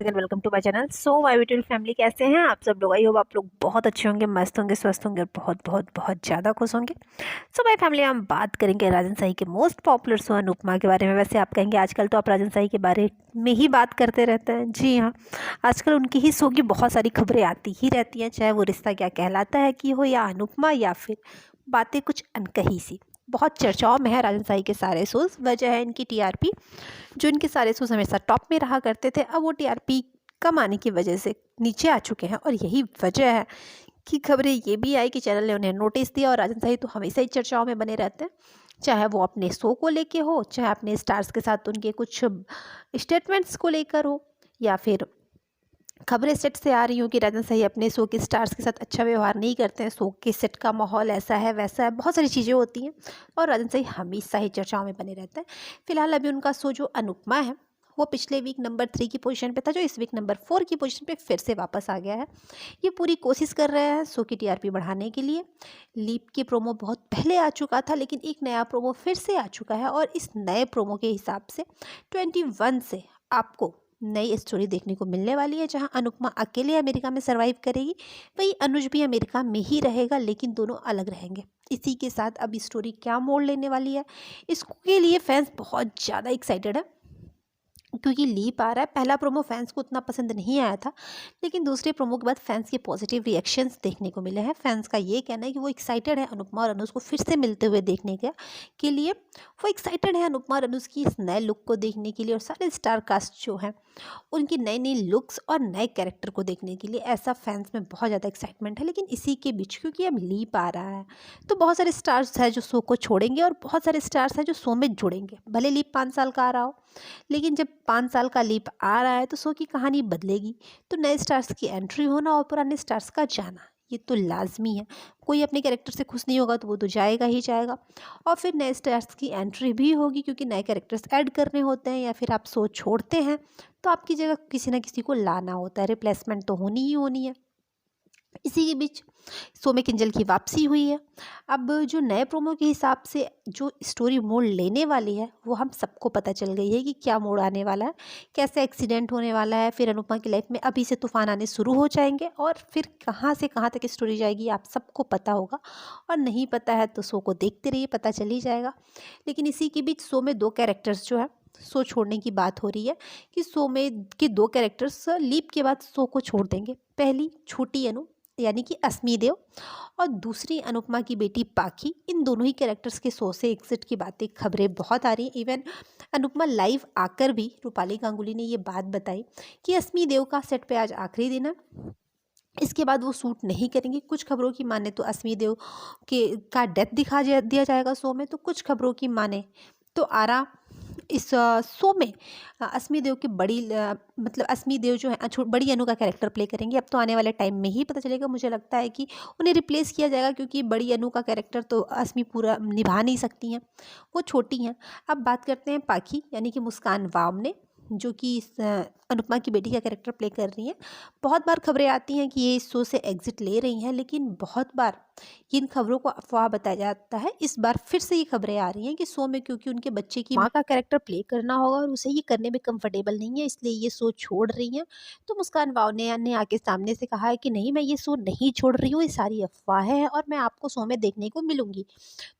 And welcome to my channel. So my beautiful family, कैसे हैं आप सब लोग? आई होप आप लोग बहुत अच्छे होंगे, मस्त होंगे, स्वस्थ होंगे और बहुत बहुत बहुत ज़्यादा खुश होंगे। सो माय फैमिली, हम बात करेंगे राजन शाही के मोस्ट पॉपुलर शो अनुपमा के बारे में। वैसे आप कहेंगे आजकल तो आप राजन शाही के बारे में ही बात करते रहते हैं। जी हाँ, आजकल उनकी ही शो की बहुत सारी खबरें आती ही रहती हैं, चाहे वो रिश्ता क्या कहलाता है कि हो या अनुपमा या फिर बातें कुछ अनकही सी। बहुत चर्चाओं में है राजन शाही के सारे शोज़। वजह है इनकी टीआरपी। जो इनके सारे शोज़ हमेशा टॉप में रहा करते थे, अब वो टीआरपी कम आने की वजह से नीचे आ चुके हैं। और यही वजह है कि खबरें ये भी आई कि चैनल ने उन्हें नोटिस दिया। और राजन शाही तो हमेशा ही चर्चाओं में बने रहते हैं, चाहे वो अपने शो को लेके हो, चाहे अपने स्टार्स के साथ उनके कुछ स्टेटमेंट्स को लेकर हो, या फिर खबरें सेट से आ रही हूँ कि राजन शाही अपने शो के स्टार्स के साथ अच्छा व्यवहार नहीं करते हैं, शो के सेट का माहौल ऐसा है वैसा है, बहुत सारी चीज़ें होती हैं और राजन शाही हमेशा ही चर्चाओं में बने रहते हैं। फिलहाल अभी उनका शो जो अनुपमा है वो पिछले वीक नंबर 3 की पोजीशन पे था, जो इस वीक नंबर 4 की पोजीशन पे फिर से वापस आ गया है। ये पूरी कोशिश कर रहे हैं शो की टीआरपी बढ़ाने के लिए। लीप की प्रोमो बहुत पहले आ चुका था, लेकिन एक नया प्रोमो फिर से आ चुका है और इस नए प्रोमो के हिसाब से 21 से आपको नई स्टोरी देखने को मिलने वाली है, जहां अनुपमा अकेले अमेरिका में सरवाइव करेगी, वही अनुज भी अमेरिका में ही रहेगा, लेकिन दोनों अलग रहेंगे। इसी के साथ अब स्टोरी क्या मोड़ लेने वाली है, इसके लिए फैंस बहुत ज़्यादा एक्साइटेड है, क्योंकि लीप आ रहा है। पहला प्रोमो फैंस को उतना पसंद नहीं आया था, लेकिन दूसरे प्रोमो के बाद फैंस के पॉजिटिव रिएक्शंस देखने को मिले हैं। फैंस का ये कहना है कि वो एक्साइटेड है अनुपमा और अनुज को फिर से मिलते हुए देखने के लिए। वो एक्साइटेड है अनुपमा और अनुज की इस नए लुक को देखने के लिए, और सारे स्टार कास्ट जो हैं उनकी नई नई लुक्स और नए कैरेक्टर को देखने के लिए। ऐसा फैंस में बहुत ज़्यादा एक्साइटमेंट है। लेकिन इसी के बीच क्योंकि अब लीप आ रहा है, तो बहुत सारे स्टार्स हैं जो शो को छोड़ेंगे और बहुत सारे स्टार्स हैं जो शो में जुड़ेंगे। भले लीप 5 साल का आ रहा हो, लेकिन जब 5 साल का लीप आ रहा है तो शो की कहानी बदलेगी। तो नए स्टार्स की एंट्री होना और पुराने स्टार्स का जाना, ये तो लाजमी है। कोई अपने कैरेक्टर से खुश नहीं होगा तो वो तो जाएगा ही जाएगा। और फिर नए स्टार्स की एंट्री भी होगी, क्योंकि नए कैरेक्टर्स ऐड करने होते हैं, या फिर आप शो छोड़ते हैं तो आपकी जगह किसी ना किसी को लाना होता है। रिप्लेसमेंट तो होनी ही होनी है। इसी के बीच शो में किंजल की वापसी हुई है। अब जो नए प्रोमो के हिसाब से जो स्टोरी मोड़ लेने वाली है, वो हम सबको पता चल गई है कि क्या मोड़ आने वाला है, कैसे एक्सीडेंट होने वाला है, फिर अनुपमा की लाइफ में अभी से तूफान आने शुरू हो जाएंगे, और फिर कहाँ से कहाँ तक स्टोरी जाएगी आप सबको पता होगा। और नहीं पता है तो शो को देखते रहिए, पता चल ही जाएगा। लेकिन इसी के बीच शो में 2 कैरेक्टर्स जो है शो छोड़ने की बात हो रही है, कि शो में के 2 कैरेक्टर्स लीप के बाद शो को छोड़ देंगे। पहली छोटी अनु यानी कि अस्मी देव, और दूसरी अनुपमा की बेटी पाखी। इन दोनों ही कैरेक्टर्स के शो से एग्जिट की बातें खबरें बहुत आ रही हैं। इवन अनुपमा लाइव आकर भी रूपाली गांगुली ने ये बात बताई कि अस्मी देव का सेट पे आज आखिरी दिन है, इसके बाद वो शूट नहीं करेंगे। कुछ खबरों की माने तो अस्मी देव के का डेथ दिया जाएगा शो में, तो कुछ खबरों की माने तो आरा इस शो में अस्मी देव की मतलब अस्मी देव जो है बड़ी अनु का कैरेक्टर प्ले करेंगी। अब तो आने वाले टाइम में ही पता चलेगा। मुझे लगता है कि उन्हें रिप्लेस किया जाएगा, क्योंकि बड़ी अनु का कैरेक्टर तो अस्मी पूरा निभा नहीं सकती हैं, वो छोटी हैं। अब बात करते हैं पाखी यानी कि मुस्कान वामने, जो कि अनुपमा की बेटी का कैरेक्टर प्ले कर रही हैं। बहुत बार खबरें आती हैं कि ये इस शो से एग्जिट ले रही हैं, लेकिन बहुत बार इन खबरों को अफवाह बताया जाता है। इस बार फिर से ये खबरें आ रही हैं कि शो में क्योंकि उनके बच्चे की माँ का कैरेक्टर प्ले करना होगा और उसे ये करने में कंफर्टेबल नहीं है, इसलिए ये शो छोड़ रही हैं। तो मुस्कान वावने ने आके सामने से कहा है कि नहीं, मैं ये शो नहीं छोड़ रही हूँ, ये सारी अफवाहें हैं और मैं आपको शो में देखने को मिलूंगी।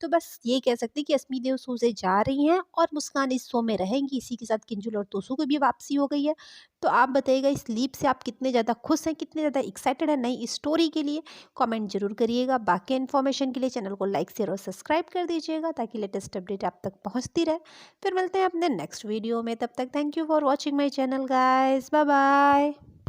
तो बस ये कह सकती कि अस्मी देव शो से जा रही हैं और मुस्कान इस शो में रहेंगी। इसी के साथ किंजल और तोसू की भी वापसी हो गई है। तो आप बताइएगा इस लीप से आप कितने ज़्यादा खुश हैं, कितने ज़्यादा एक्साइटेड हैं नई स्टोरी के लिए? कमेंट जरूर करिएगा। बाकी इन्फॉर्मेशन के लिए चैनल को लाइक शेयर और सब्सक्राइब कर दीजिएगा, ताकि लेटेस्ट अपडेट आप तक पहुंचती रहे। फिर मिलते हैं अपने नेक्स्ट वीडियो में, तब तक thank you for watching my channel guys. Bye bye.